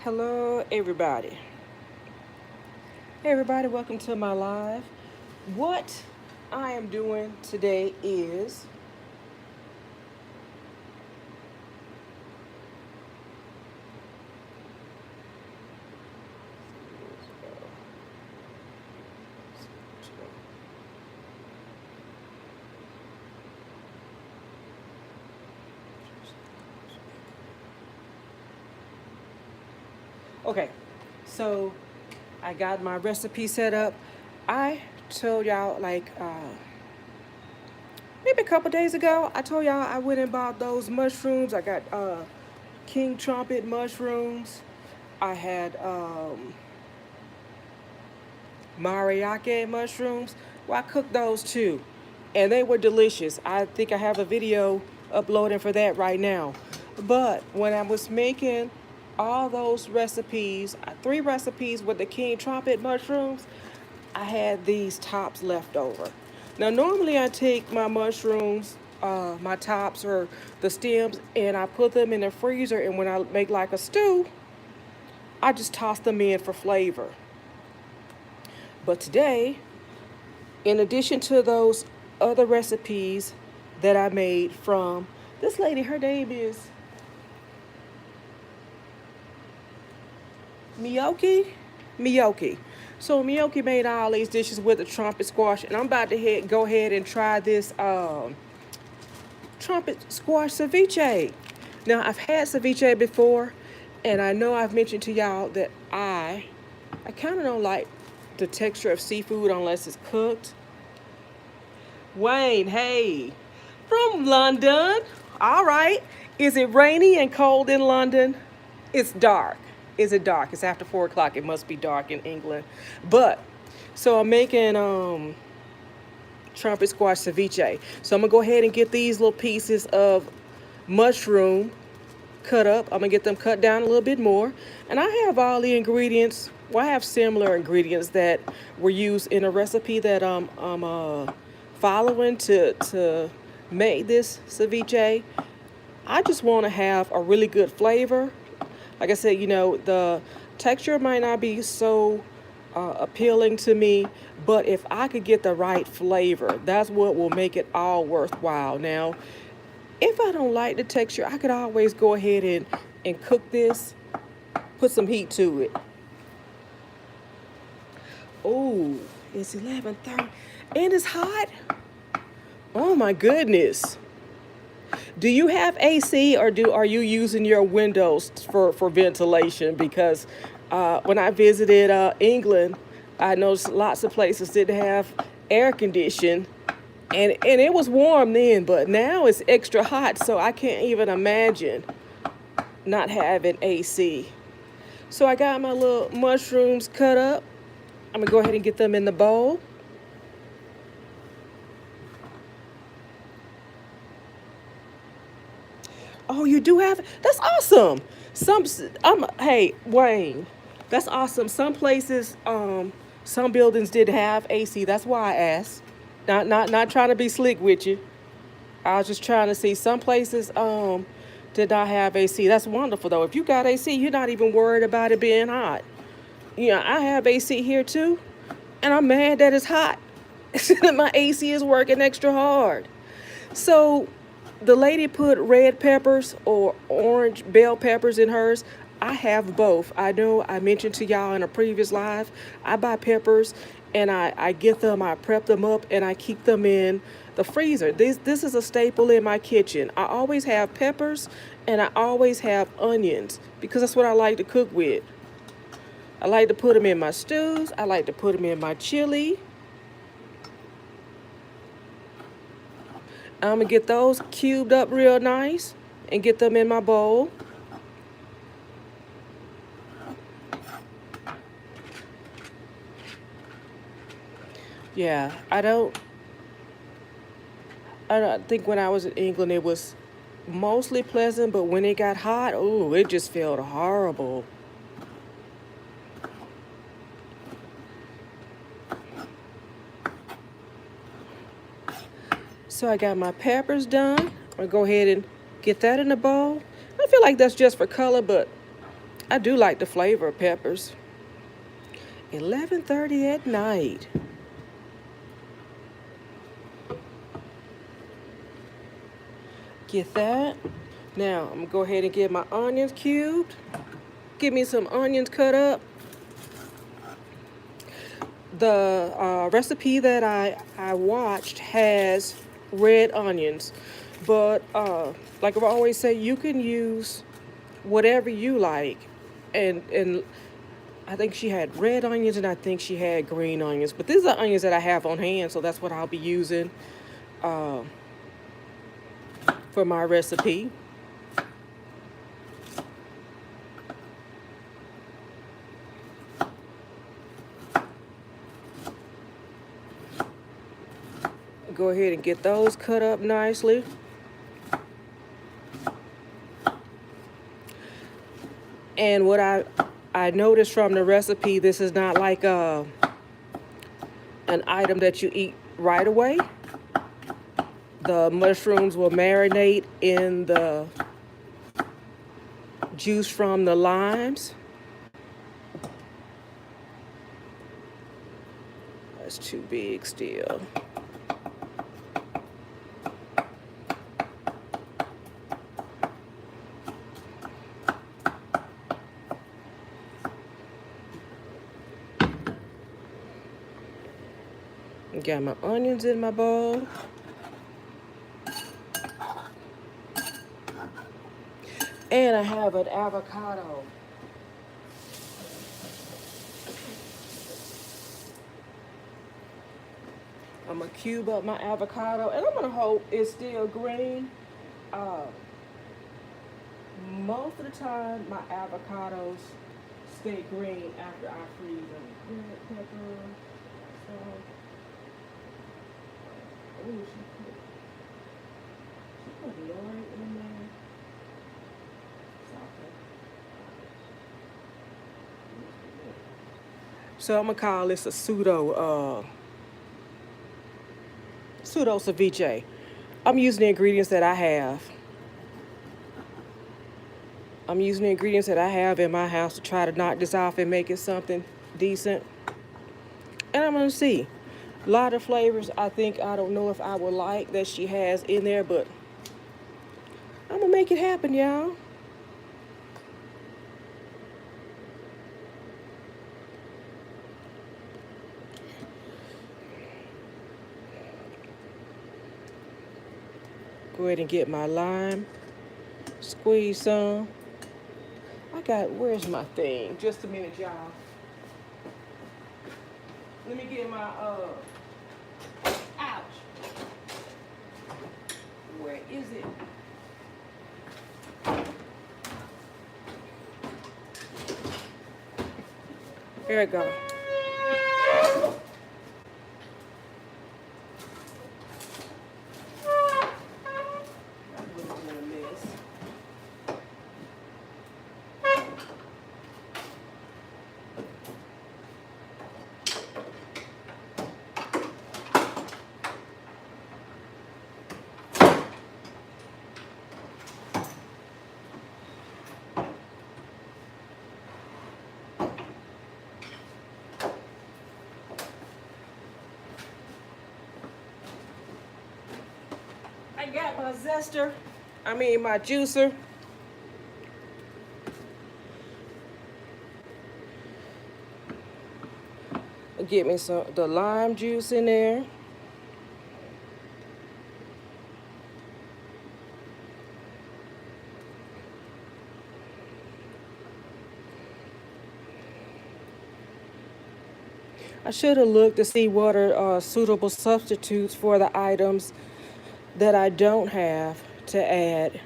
Hello, everybody. Hey, everybody, welcome to my live. What I am doing today is okay. So I got my recipe set up. I told y'all maybe a couple days ago. I told y'all I went and bought those mushrooms. I got king trumpet mushrooms. I had mariachi mushrooms. Well, I cooked those too, and they were delicious. I think I have a video uploading for that right now. But when I was making all those recipes, three recipes with the king trumpet mushrooms, I had these tops left over. Now, normally I take my mushrooms, my tops or the stems, and I put them in the freezer. And when I make like a stew, I just toss them in for flavor. But today, in addition to those other recipes that I made from this lady, her name is Miyoki. So Miyoki made all these dishes with the trumpet squash, and I'm about to go ahead and try this trumpet squash ceviche. Now, I've had ceviche before, and I know I've mentioned to y'all that I kind of don't like the texture of seafood unless it's cooked. Wayne, hey, from London. All right. Is it rainy and cold in London? It's dark. Is it dark? It's after 4 o'clock. It must be dark in England. But so I'm making trumpet squash ceviche. So I'm gonna go ahead and get these little pieces of mushroom cut up. I'm gonna get them cut down a little bit more. And I have all the ingredients. Well, I have similar ingredients that were used in a recipe that I'm following to make this ceviche. I just want to have a really good flavor. Like I said, the texture might not be so appealing to me, but if I could get the right flavor, that's what will make it all worthwhile. Now, if I don't like the texture, I could always go ahead and cook this, put some heat to it. Oh, it's 11:30 and it's hot. Oh my goodness. Do you have AC or are you using your windows for ventilation? Because when I visited England, I noticed lots of places didn't have air conditioning, and it was warm then, but now it's extra hot, so I can't even imagine not having AC. So I got my little mushrooms cut up. I'm gonna go ahead and get them in the bowl. Oh, you do have it? That's awesome. Hey, Wayne, that's awesome. Some places, some buildings did have AC. That's why I asked. Not trying to be slick with you. I was just trying to see some places, did not have AC. That's wonderful though. If you got AC, you're not even worried about it being hot. Yeah, I have AC here too, and I'm mad that it's hot. My AC is working extra hard. So the lady put red peppers or orange bell peppers in hers. I have both. I know I mentioned to y'all in a previous live, I buy peppers and I get them, I prep them up, and I keep them in the freezer. This is a staple in my kitchen. I always have peppers and I always have onions because that's what I like to cook with. I like to put them in my stews. I like to put them in my chili. I'm gonna get those cubed up real nice and get them in my bowl. Yeah, I don't think when I was in England it was mostly pleasant, but when it got hot, oh, it just felt horrible. So I got my peppers done. I'm gonna go ahead and get that in the bowl. I feel like that's just for color, but I do like the flavor of peppers. 11:30 at night. Get that. Now, I'm going to go ahead and get my onions cubed. Give me some onions cut up. The recipe that I watched has red onions. But like I always say, you can use whatever you like. And I think she had red onions and I think she had green onions. But these are onions that I have on hand, so that's what I'll be using for my recipe. Go ahead and get those cut up nicely. And what I noticed from the recipe, this is not like an item that you eat right away. The mushrooms will marinate in the juice from the limes. That's too big still. Got my onions in my bowl. And I have an avocado. I'm gonna cube up my avocado, and I'm gonna hope it's still green. Most of the time, my avocados stay green after I freeze them. Red pepper, salt. Ooh, she put Lori in there. So I'm gonna call this a pseudo ceviche. I'm using the ingredients that I have. I'm using the ingredients that I have in my house to try to knock this off and make it something decent. And I'm gonna see. A lot of flavors I don't know if I would like that she has in there, but I'm gonna make it happen, y'all. Go ahead and get my lime. Squeeze some. Where's my thing? Just a minute, y'all. Let me get my, ouch. Where is it? Here it goes. I got my my juicer. Get me the lime juice in there. I should have looked to see what are suitable substitutes for the items that I don't have to add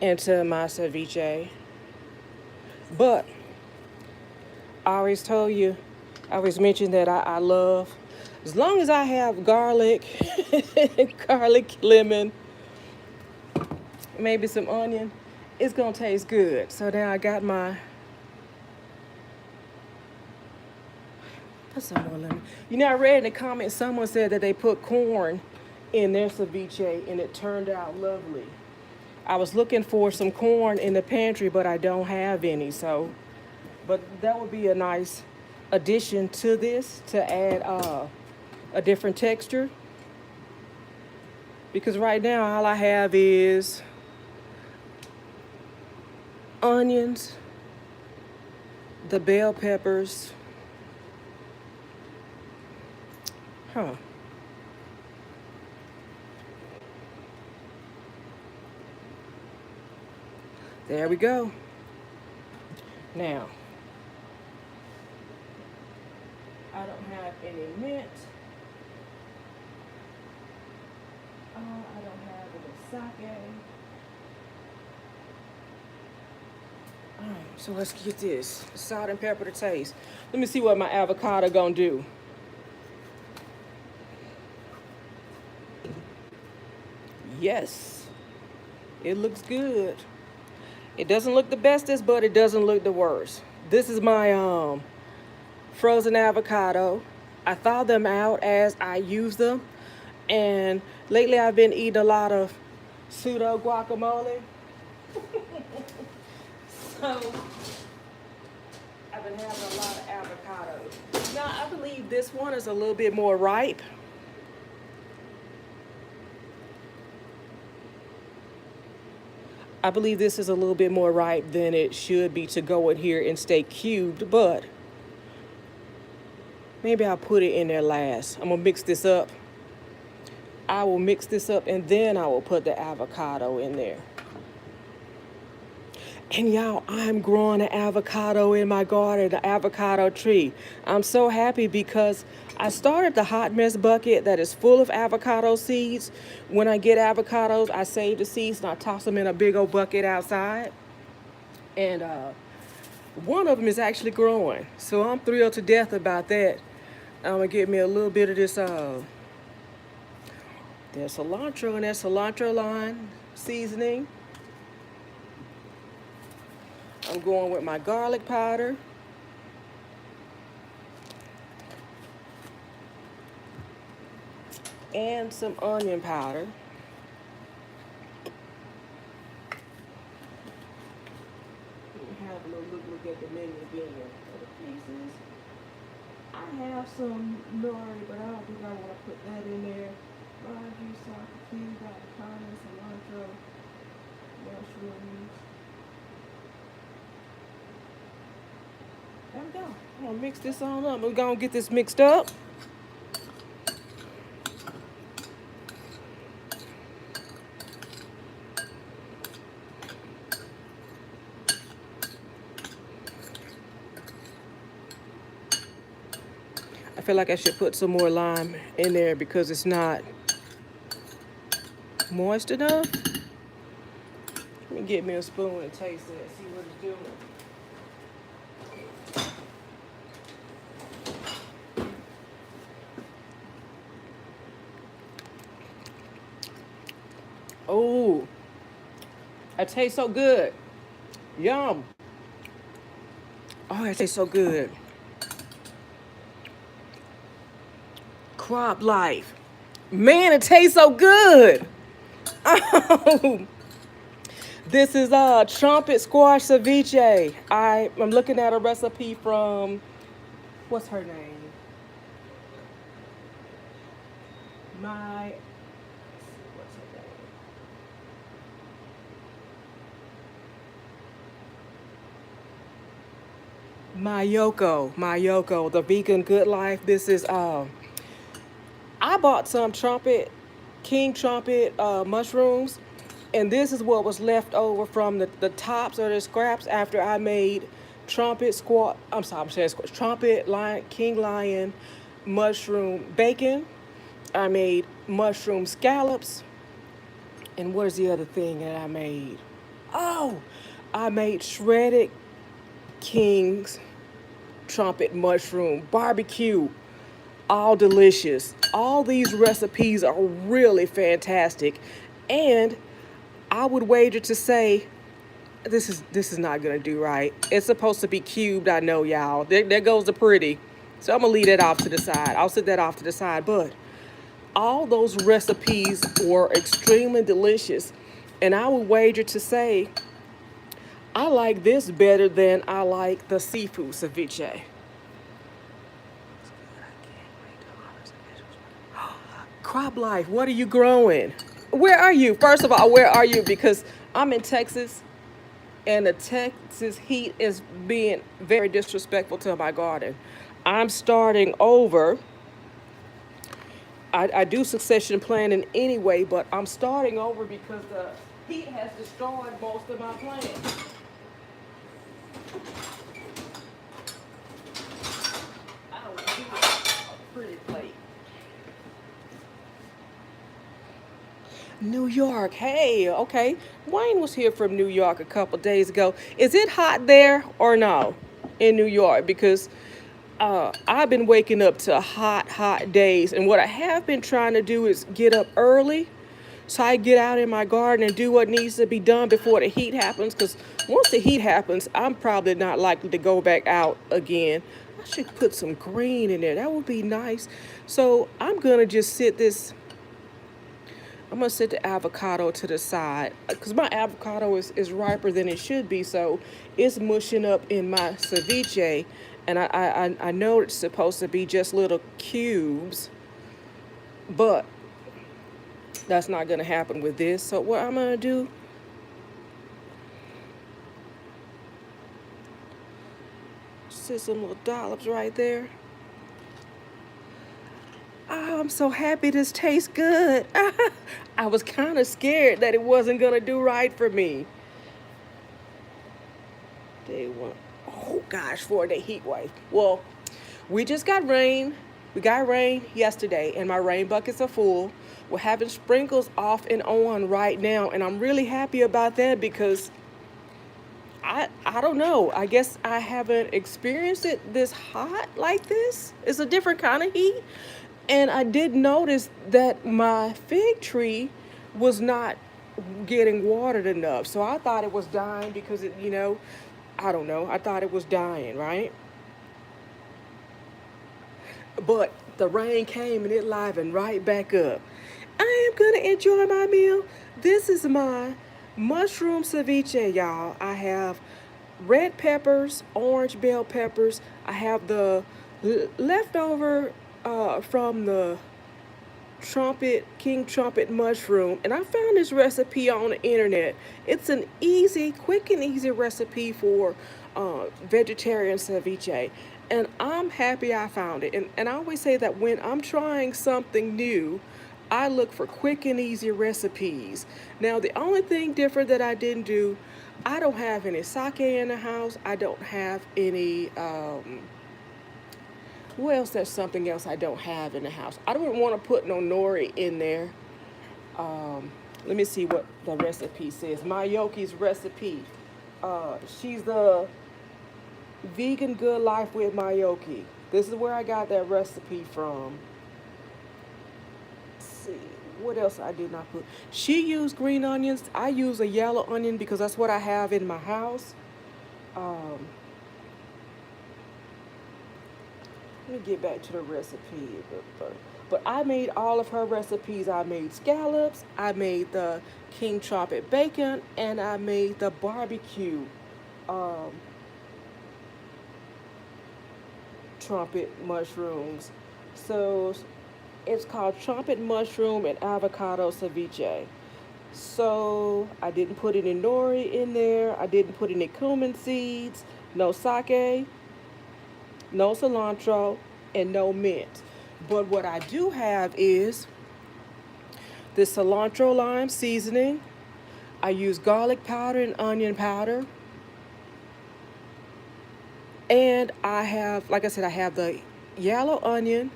into my ceviche. But I always mention that I love, as long as I have garlic, garlic, lemon, maybe some onion, it's gonna taste good. So now I got put some more lemon. You know, I read in the comments, someone said that they put corn in their ceviche and it turned out lovely. I was looking for some corn in the pantry, but I don't have any. So, but that would be a nice addition to this to add a different texture. Because right now all I have is onions, the bell peppers. Huh. There we go. Now, I don't have any mint. I don't have any sake. Alright, so let's get this. Salt and pepper to taste. Let me see what my avocado gonna do. Yes, it looks good. It doesn't look the bestest, but it doesn't look the worst. This is my frozen avocado. I thaw them out as I use them. And lately I've been eating a lot of pseudo guacamole. So I've been having a lot of avocados. Now I believe this one is a little bit more ripe. I believe this is a little bit more ripe than it should be to go in here and stay cubed, but maybe I'll put it in there last. I'm gonna mix this up. I will mix this up and then I will put the avocado in there. And y'all, I'm growing an avocado in my garden, an avocado tree. I'm so happy because I started the hot mess bucket that is full of avocado seeds. When I get avocados, I save the seeds and I toss them in a big old bucket outside. And one of them is actually growing. So I'm thrilled to death about that. I'm gonna get me a little bit of this there's cilantro and that cilantro lime seasoning. I'm going with my garlic powder. And some onion powder. Have a little look at the menu again for the pieces. I have some nori, but I don't think I want to put that in there. Lime juice, sour cream, avocado, cilantro, mushrooms. There we go. I'm gonna mix this on up. We're gonna get this mixed up. I feel like I should put some more lime in there because it's not moist enough. Let me get me a spoon and taste it and see what it's doing. Oh, that tastes so good. Yum. Oh, that tastes so good. Crop life. Man, it tastes so good. Oh. This is trumpet squash ceviche. I'm looking at a recipe from, what's her name? What's her name? Mayoko, the vegan good life. This is I bought some king trumpet mushrooms, and this is what was left over from the tops or the scraps after I made trumpet king lion mushroom bacon. I made mushroom scallops, and what is the other thing that I made? Oh, I made shredded king's trumpet mushroom barbecue. All delicious. All these recipes are really fantastic, and I would wager to say this is not gonna do right. It's supposed to be cubed, I know, y'all. There goes the pretty. So I'm gonna leave that off to the side. I'll set that off to the side. But all those recipes were extremely delicious. And I would wager to say I like this better than I like the seafood ceviche. Crop life, what are you growing? Where are you? First of all, where are you? Because I'm in Texas, and the Texas heat is being very disrespectful to my garden. I'm starting over. I do succession planning anyway, but I'm starting over because the heat has destroyed most of my plants. I don't do a pretty plate. New York, hey, okay. Wayne was here from New York a couple days ago. Is it hot there or no in New York? Because I've been waking up to hot, hot days. And what I have been trying to do is get up early so I get out in my garden and do what needs to be done before the heat happens. Because once the heat happens, I'm probably not likely to go back out again. I should put some green in there. That would be nice. So I'm going to just sit this. I'm gonna set the avocado to the side because my avocado is riper than it should be, so it's mushing up in my ceviche, and I know it's supposed to be just little cubes, but that's not gonna happen with this. So what I'm gonna do? Set some little dollops right there. Oh, I'm so happy this tastes good. I was kind of scared that it wasn't gonna do right for me. Day one. Oh gosh, 4 day heat wave. Well, we just got rain. We got rain yesterday, and my rain buckets are full. We're having sprinkles off and on right now, and I'm really happy about that because I don't know. I guess I haven't experienced it this hot like this. It's a different kind of heat. And I did notice that my fig tree was not getting watered enough. So I thought it was dying because I don't know. I thought it was dying, right? But the rain came and it livened right back up. I am gonna enjoy my meal. This is my mushroom ceviche, y'all. I have red peppers, orange bell peppers. I have the leftover from the king trumpet mushroom, and I found this recipe on the internet. It's an easy, quick and easy recipe for vegetarian ceviche, and I'm happy I found it. And I always say that when I'm trying something new, I look for quick and easy recipes. Now, the only thing different that I didn't do, I don't have any sake in the house. I don't have any what else? There's something else I don't have in the house. I don't want to put no nori in there. Let me see what the recipe says. Mayoki's recipe. She's the vegan good life with Mayoki. This is where I got that recipe from. Let's see. What else I did not put? She used green onions. I use a yellow onion because that's what I have in my house. Um, Let me get back to the recipe. But I made all of her recipes. I made scallops, I made the king trumpet bacon, and I made the barbecue um, trumpet mushrooms. So it's called trumpet mushroom and avocado ceviche. So I didn't put any nori in there. I didn't put any cumin seeds, no sake, no cilantro, and no mint. But what I do have is the cilantro lime seasoning. I use garlic powder and onion powder. And I have, like I said, I have the yellow onion,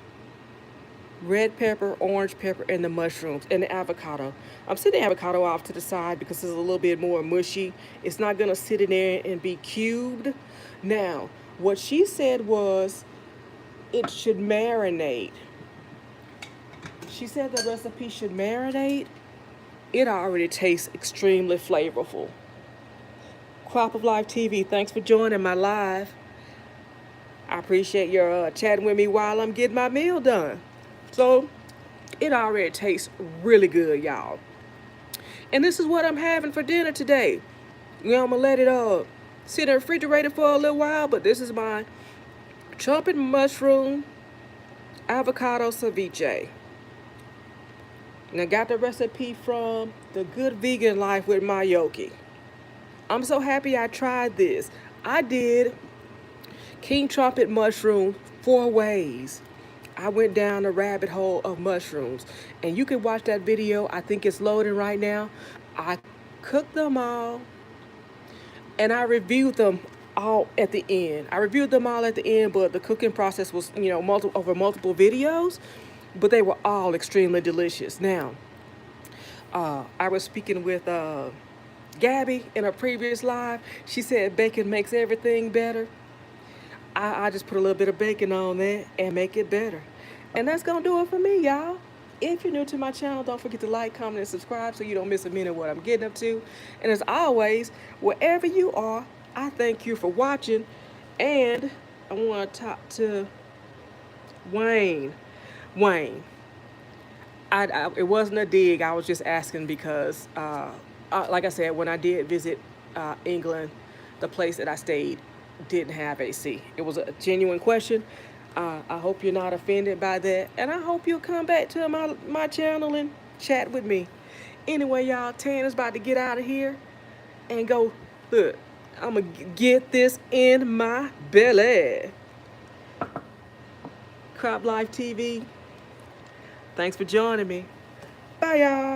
red pepper, orange pepper, and the mushrooms, and the avocado. I'm setting the avocado off to the side because it's a little bit more mushy. It's not going to sit in there and be cubed. Now, what she said was it should marinate. She said the recipe should marinate. It already tastes extremely flavorful. Crop of Life TV, thanks for joining my live. I appreciate your chatting with me while I'm getting my meal done. So, it already tastes really good, y'all. And this is what I'm having for dinner today. You know, I'm gonna let it sit in the refrigerator for a little while, but this is my trumpet mushroom avocado ceviche. And I got the recipe from The Good Vegan Life with Mayoki. I'm so happy I tried this. I did king trumpet mushroom 4 ways. I went down a rabbit hole of mushrooms. And you can watch that video. I think it's loading right now. I cooked them all and I reviewed them all at the end. I reviewed them all at the end, but the cooking process was, over multiple videos, but they were all extremely delicious. Now, I was speaking with Gabby in a previous live. She said bacon makes everything better. I just put a little bit of bacon on there and make it better. And that's going to do it for me, y'all. If you're new to my channel, don't forget to like, comment, and subscribe so you don't miss a minute of what I'm getting up to. And as always, wherever you are, I thank you for watching. And I want to talk to Wayne. Wayne, it wasn't a dig. I was just asking because, like I said, when I did visit England, the place that I stayed didn't have AC. It was a genuine question. I hope you're not offended by that. And I hope you'll come back to my channel and chat with me. Anyway, y'all, Tan is about to get out of here and go, look, I'm going to get this in my belly. Crop Life TV, thanks for joining me. Bye, y'all.